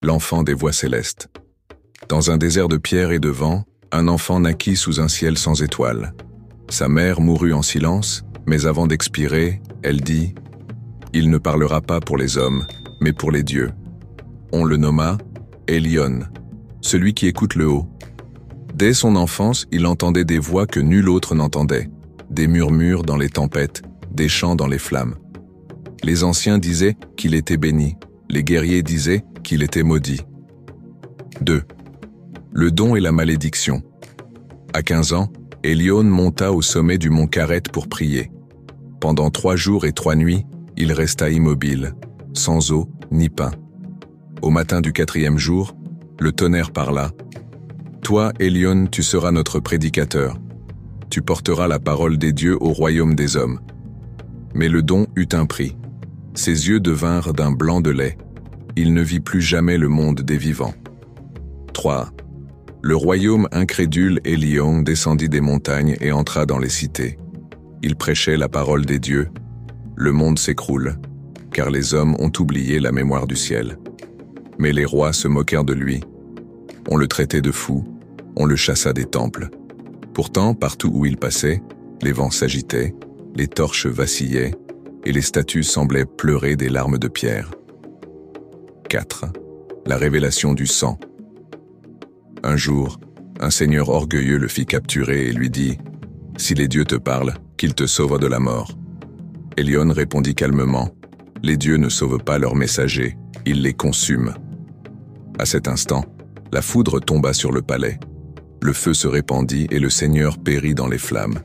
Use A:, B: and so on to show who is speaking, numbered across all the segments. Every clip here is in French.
A: l'enfant des voies célestes. Dans un désert de pierre et de vent, un enfant naquit sous un ciel sans étoiles. Sa mère mourut en silence, mais avant d'expirer, elle dit « Il ne parlera pas pour les hommes, mais pour les dieux. » On le nomma Elion, celui qui écoute le haut. Dès son enfance, il entendait des voix que nul autre n'entendait, des murmures dans les tempêtes, des chants dans les flammes. Les anciens disaient qu'il était béni, les guerriers disaient qu'il était maudit. 2. Le don et la malédiction. À 15 ans, Elion monta au sommet du mont Careth pour prier. Pendant 3 jours et 3 nuits, il resta immobile, sans eau ni pain. Au matin du 4e jour, le tonnerre parla. « Toi, Elion, tu seras notre prédicateur. Tu porteras la parole des dieux au royaume des hommes. » Mais le don eut un prix. Ses yeux devinrent d'un blanc de lait. Il ne vit plus jamais le monde des vivants. 3. Le royaume incrédule Elion descendit des montagnes et entra dans les cités. Il prêchait la parole des dieux. Le monde s'écroule, car les hommes ont oublié la mémoire du ciel. Mais les rois se moquèrent de lui. On le traitait de fou, on le chassa des temples. Pourtant, partout où il passait, les vents s'agitaient, les torches vacillaient, et les statues semblaient pleurer des larmes de pierre. 4. La révélation du sang. Un jour, un seigneur orgueilleux le fit capturer et lui dit « Si les dieux te parlent, qu'ils te sauvent de la mort. » Elion répondit calmement « Les dieux ne sauvent pas leurs messagers, ils les consument. » À cet instant, la foudre tomba sur le palais. Le feu se répandit et le seigneur périt dans les flammes.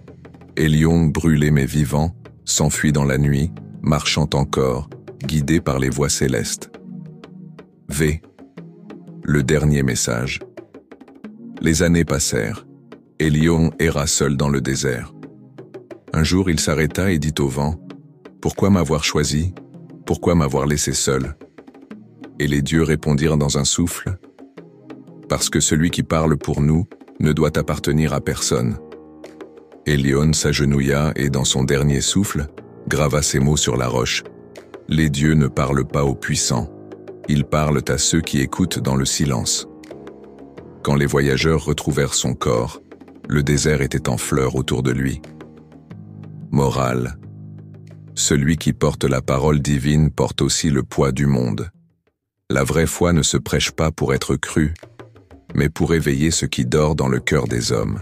A: Elion, brûlé mais vivant, s'enfuit dans la nuit, marchant encore, guidé par les voies célestes. V. Le dernier message. Les années passèrent. Elion erra seul dans le désert. Un jour, il s'arrêta et dit au vent « Pourquoi m'avoir choisi? Pourquoi m'avoir laissé seul ?» Et les dieux répondirent dans un souffle « Parce que celui qui parle pour nous ne doit appartenir à personne. » Elion s'agenouilla et dans son dernier souffle, grava ces mots sur la roche. « Les dieux ne parlent pas aux puissants, ils parlent à ceux qui écoutent dans le silence. » Quand les voyageurs retrouvèrent son corps, le désert était en fleurs autour de lui. Morale. Celui qui porte la parole divine porte aussi le poids du monde. La vraie foi ne se prêche pas pour être crue, mais pour éveiller ce qui dort dans le cœur des hommes.